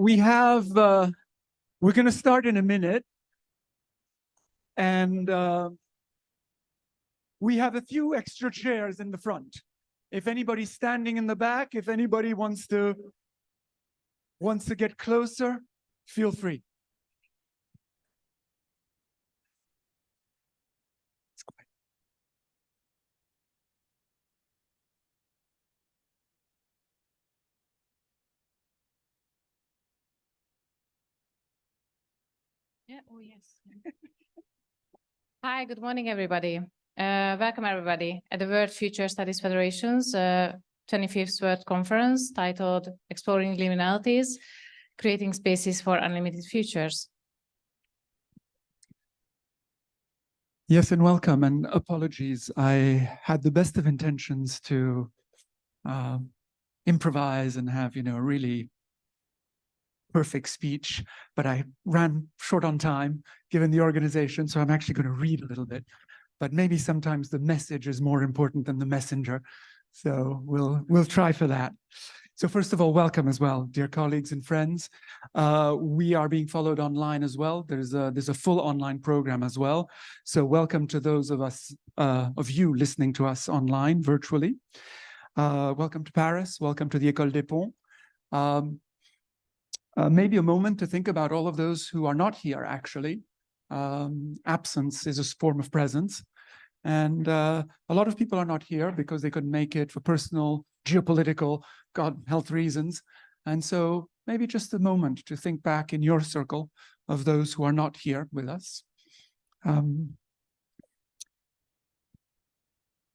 We're going to start in a minute, and we have a few extra chairs in the front. If anybody's standing in the back, if anybody wants to get closer, feel free. Yeah. Oh, yes. Hi, good morning, everybody. Welcome, everybody, at the World Future Studies Federation's 25th World Conference titled Exploring Liminalities, Creating Spaces for Unlimited Futures. Yes, and welcome, and apologies. I had the best of intentions to improvise and have, a really perfect speech, but I ran short on time given the organization, so I'm actually going to read a little bit. But maybe sometimes the message is more important than the messenger, so we'll try for that. So first of all, welcome as well, dear colleagues and friends. We are being followed online as well. There's a full online program as well. So welcome to those of you listening to us online virtually. Welcome to Paris. Welcome to the École des Ponts. Maybe a moment to think about all of those who are not here, actually. Absence is a form of presence. And a lot of people are not here because they couldn't make it for personal, geopolitical, health reasons. And so maybe just a moment to think back in your circle of those who are not here with us. And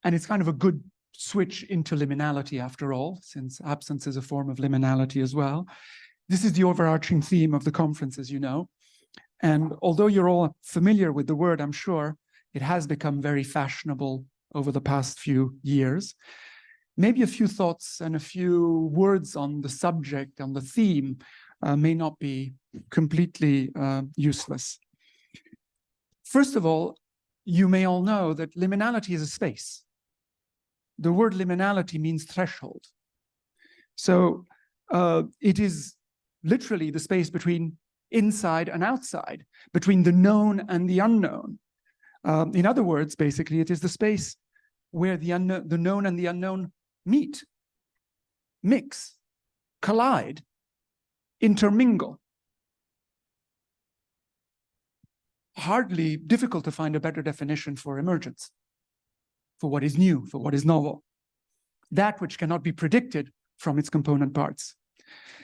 it's kind of a good switch into liminality after all, since absence is a form of liminality as well. This is the overarching theme of the conference, as you know. And although you're all familiar with the word, I'm sure, it has become very fashionable over the past few years. Maybe a few thoughts and a few words on the subject, on the theme, may not be completely useless. First of all, you may all know that liminality is a space. The word liminality means threshold. So it is literally the space between inside and outside, between the known and the unknown. In other words, basically, it is the space where the known and the unknown meet, mix, collide, intermingle. Hardly difficult to find a better definition for emergence, for what is new, for what is novel, that which cannot be predicted from its component parts.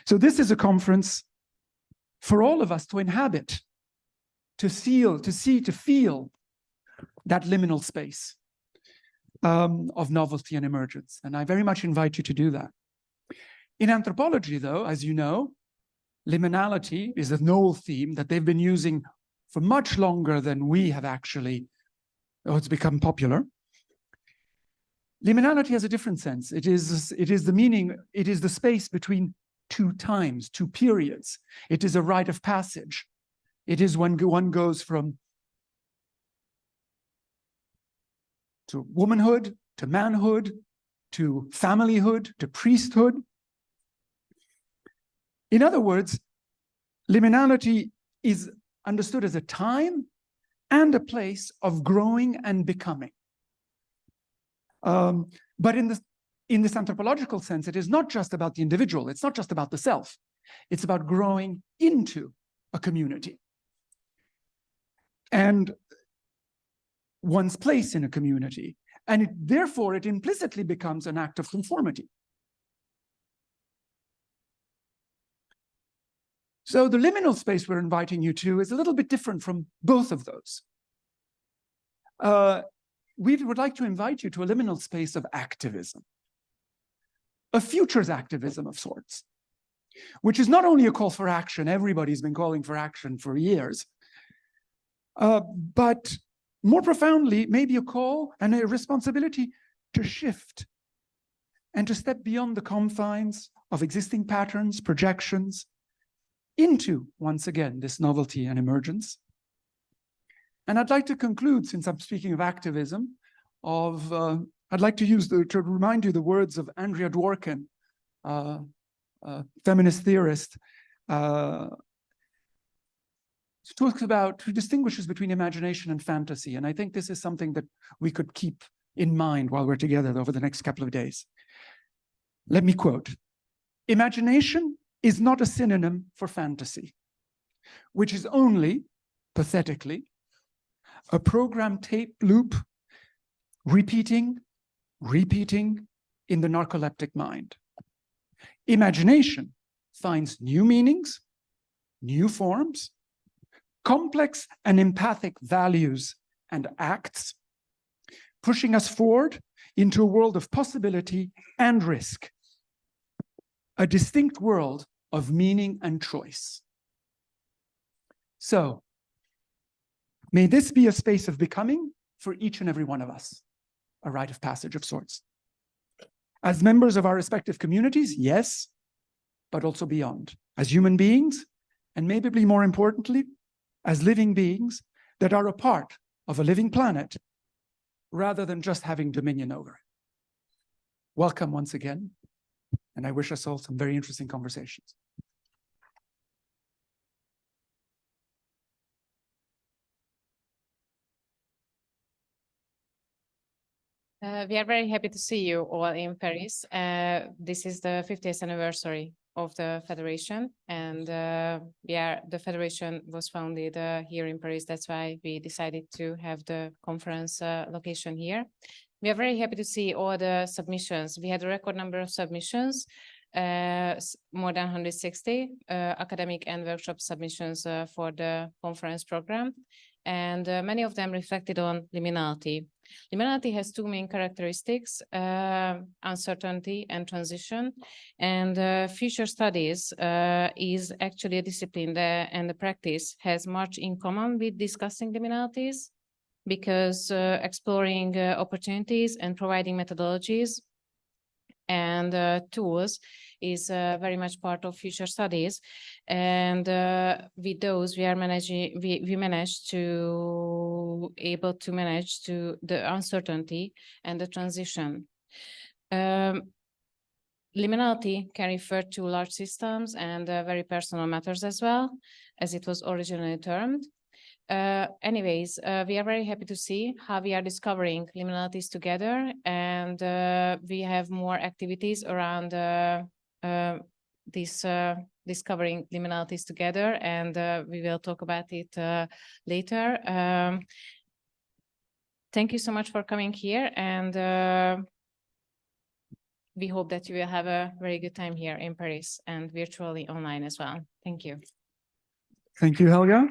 So this is a conference for all of us to inhabit, to see, to feel that liminal space of novelty and emergence. And I very much invite you to do that. In anthropology, though, as you know, liminality is a novel theme that they've been using for much longer than we have actually, it's become popular. Liminality has a different sense. It is the meaning, it is the space between two times, two periods. It is a rite of passage. It is when one goes from to womanhood, to manhood, to familyhood, to priesthood. In other words, liminality is understood as a time and a place of growing and becoming. But in this anthropological sense, it is not just about the individual. It's not just about the self. It's about growing into a community and one's place in a community. And therefore, it implicitly becomes an act of conformity. So the liminal space we're inviting you to is a little bit different from both of those. We would like to invite you to a liminal space of activism, a futures activism of sorts, which is not only a call for action, everybody's been calling for action for years, but more profoundly, maybe a call and a responsibility to shift and to step beyond the confines of existing patterns, projections, into, once again, this novelty and emergence. And I'd like to conclude, since I'm speaking of activism, I'd like to remind you the words of Andrea Dworkin, a feminist theorist, who distinguishes between imagination and fantasy. And I think this is something that we could keep in mind while we're together over the next couple of days. Let me quote, "Imagination is not a synonym for fantasy, which is only, pathetically, a program tape loop repeating in the narcoleptic mind. Imagination finds new meanings, new forms, complex and empathic values and acts, pushing us forward into a world of possibility and risk, a distinct world of meaning and choice." So, may this be a space of becoming for each and every one of us, a rite of passage of sorts. As members of our respective communities, yes, but also beyond, as human beings, and maybe more importantly, as living beings that are a part of a living planet, rather than just having dominion over it. Welcome once again, and I wish us all some very interesting conversations. We are very happy to see you all in Paris. This is the 50th anniversary of the Federation, and the Federation was founded here in Paris. That's why we decided to have the conference location here. We are very happy to see all the submissions. We had a record number of submissions, more than 160 academic and workshop submissions for the conference program. And many of them reflected on liminality. Liminality has two main characteristics, uncertainty and transition. And future studies is actually a discipline and the practice has much in common with discussing liminalities, because exploring opportunities and providing methodologies and tools is very much part of future studies. And with those, we managed to manage the uncertainty and the transition. Liminality can refer to large systems and very personal matters as well, as it was originally termed. Anyways, we are very happy to see how we are discovering liminalities together, and we have more activities around this discovering liminalities together, and we will talk about it later. Thank you so much for coming here, and we hope that you will have a very good time here in Paris and virtually online as well. Thank you. Thank you, Helga.